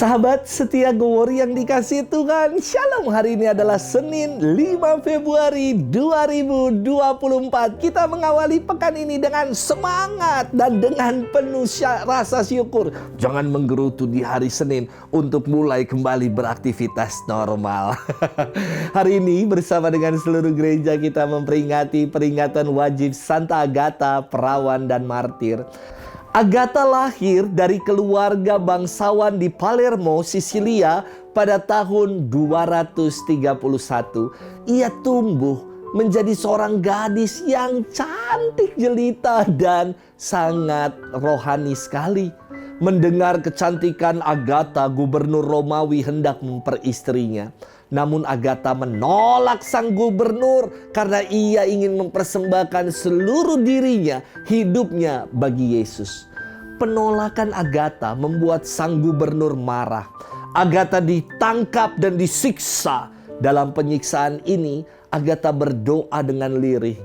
Sahabat setia Go-Worry yang dikasihi Tuhan, Shalom. Hari ini adalah Senin 5 Februari 2024. Kita mengawali pekan ini dengan semangat dan dengan penuh rasa syukur. Jangan menggerutu di hari Senin untuk mulai kembali beraktivitas normal. Hari ini bersama dengan seluruh gereja kita memperingati peringatan wajib Santa Agatha, perawan dan martir. Agatha lahir dari keluarga bangsawan di Palermo, Sisilia pada tahun 231. Ia tumbuh menjadi seorang gadis yang cantik jelita dan sangat rohani sekali. Mendengar kecantikan Agatha, gubernur Romawi hendak memperistrinya. Namun Agatha menolak sang gubernur karena ia ingin mempersembahkan seluruh dirinya, hidupnya bagi Yesus. Penolakan Agatha membuat sang gubernur marah. Agatha ditangkap dan disiksa. Dalam penyiksaan ini, Agatha berdoa dengan lirih.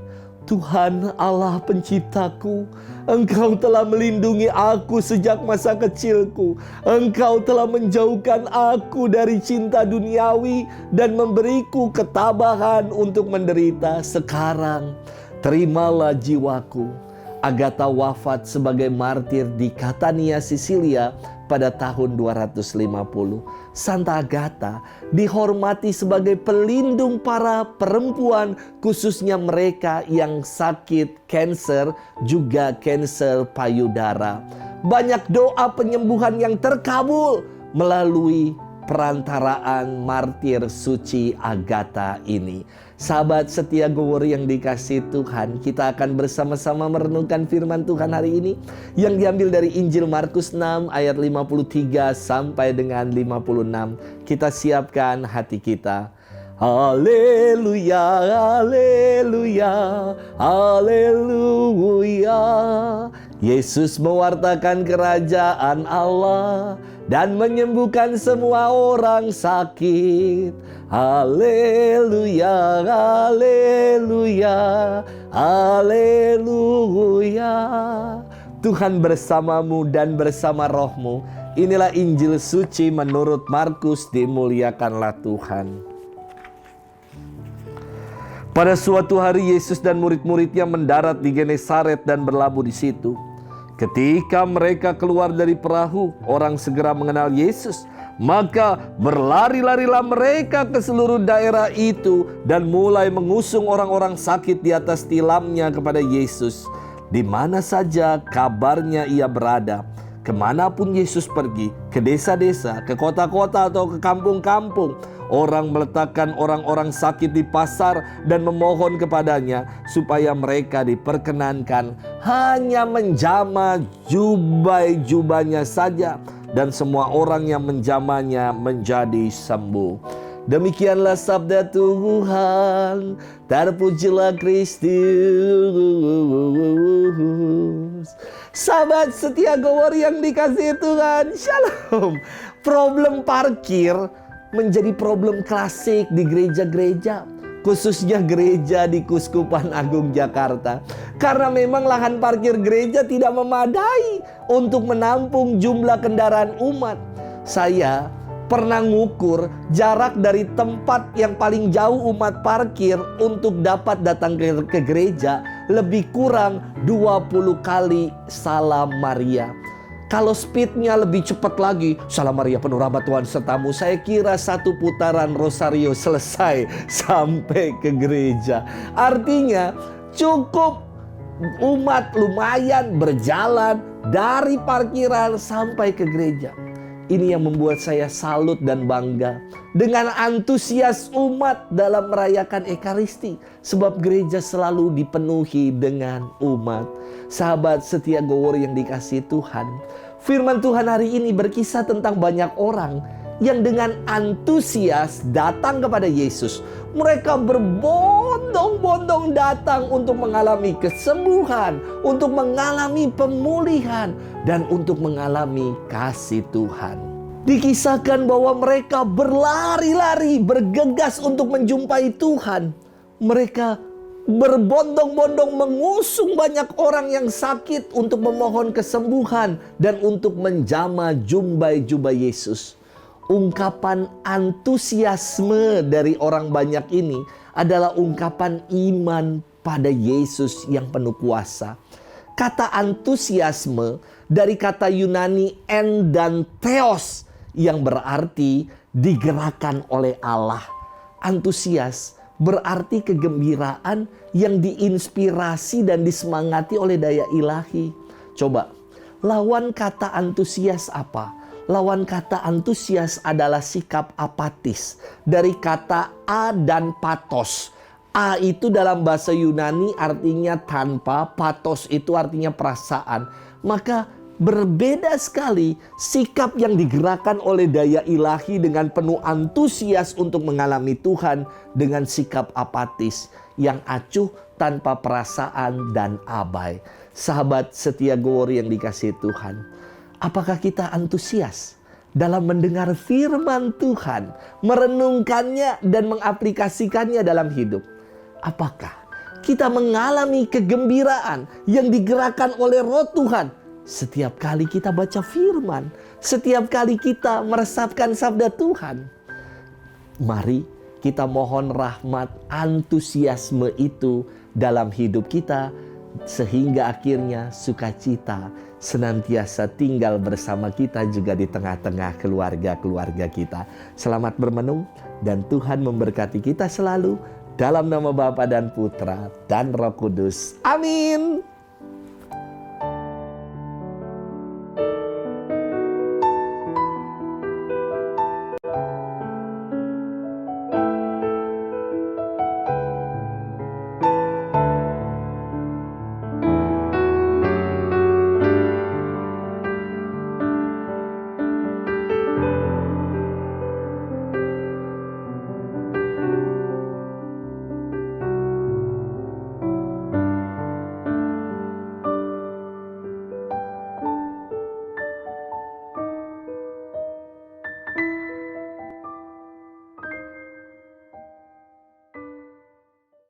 Tuhan Allah penciptaku, Engkau telah melindungi aku sejak masa kecilku. Engkau telah menjauhkan aku dari cinta duniawi dan memberiku ketabahan untuk menderita. Sekarang, terimalah jiwaku. Agatha wafat sebagai martir di Catania, Sisilia pada tahun 250. Santa Agatha dihormati sebagai pelindung para perempuan, khususnya mereka yang sakit kanker, juga kanker payudara. Banyak doa penyembuhan yang terkabul melalui perantaraan martir suci Agatha ini. Sahabat setia Go-Worry yang dikasihi Tuhan, kita akan bersama-sama merenungkan firman Tuhan hari ini yang diambil dari Injil Markus 6 ayat 53 sampai dengan 56. Kita siapkan hati kita. Haleluya, haleluya, haleluya. Yesus mewartakan kerajaan Allah dan menyembuhkan semua orang sakit. Haleluya, haleluya, haleluya. Tuhan bersamamu dan bersama rohmu. Inilah Injil suci menurut Markus, dimuliakanlah Tuhan. Pada suatu hari Yesus dan murid-muridnya mendarat di Genesaret dan berlabuh di situ. Ketika mereka keluar dari perahu, orang segera mengenal Yesus. Maka berlari-larilah mereka ke seluruh daerah itu dan mulai mengusung orang-orang sakit di atas tilamnya kepada Yesus. Di mana saja kabarnya ia berada, kemanapun Yesus pergi, ke desa-desa, ke kota-kota atau ke kampung-kampung, orang meletakkan orang-orang sakit di pasar dan memohon kepadanya supaya mereka diperkenankan hanya menjamah jubah-jubahnya saja, dan semua orang yang menjamahnya menjadi sembuh. Demikianlah sabda Tuhan. Terpujilah Kristus. Sahabat setia Go-Worry yang dikasihi Tuhan, Shalom. Problem parkir menjadi problem klasik di gereja-gereja, khususnya gereja di Kuskupan Agung Jakarta. Karena memang lahan parkir gereja tidak memadai untuk menampung jumlah kendaraan umat. Saya pernah ngukur jarak dari tempat yang paling jauh umat parkir untuk dapat datang ke gereja lebih kurang 20 kali Salam Maria. Kalau speednya lebih cepat lagi, Salam Maria penuh rahmat Tuhan sertamu, saya kira satu putaran rosario selesai sampai ke gereja. Artinya cukup umat lumayan berjalan dari parkiran sampai ke gereja. Ini yang membuat saya salut dan bangga dengan antusias umat dalam merayakan Ekaristi, sebab gereja selalu dipenuhi dengan umat. Sahabat setia Go-Worry yang dikasihi Tuhan, firman Tuhan hari ini berkisah tentang banyak orang yang dengan antusias datang kepada Yesus. Mereka berbondong-bondong datang untuk mengalami kesembuhan, untuk mengalami pemulihan, dan untuk mengalami kasih Tuhan. Dikisahkan bahwa mereka berlari-lari, bergegas untuk menjumpai Tuhan. Mereka berbondong-bondong mengusung banyak orang yang sakit untuk memohon kesembuhan dan untuk menjamah jubah Yesus. ungkapan antusiasme dari orang banyak ini adalah ungkapan iman pada Yesus yang penuh kuasa. Kata antusiasme dari kata Yunani en dan theos yang berarti digerakkan oleh Allah. Antusias berarti kegembiraan yang diinspirasi dan disemangati oleh daya ilahi. Coba, lawan kata antusias apa? Lawan kata antusias adalah sikap apatis. Dari kata a dan patos. A itu dalam bahasa Yunani artinya tanpa, patos itu artinya perasaan. Maka berbeda sekali sikap yang digerakkan oleh daya ilahi dengan penuh antusias untuk mengalami Tuhan dengan sikap apatis yang acuh tanpa perasaan dan abai. Sahabat setia Glory yang dikasihi Tuhan, apakah kita antusias dalam mendengar firman Tuhan, merenungkannya dan mengaplikasikannya dalam hidup? Apakah kita mengalami kegembiraan yang digerakkan oleh Roh Tuhan setiap kali kita baca firman, setiap kali kita meresapkan sabda Tuhan? Mari kita mohon rahmat antusiasme itu dalam hidup kita, sehingga akhirnya sukacita senantiasa tinggal bersama kita juga di tengah-tengah keluarga-keluarga kita. Selamat bermenung dan Tuhan memberkati kita selalu dalam nama Bapa dan Putra dan Roh Kudus. Amin.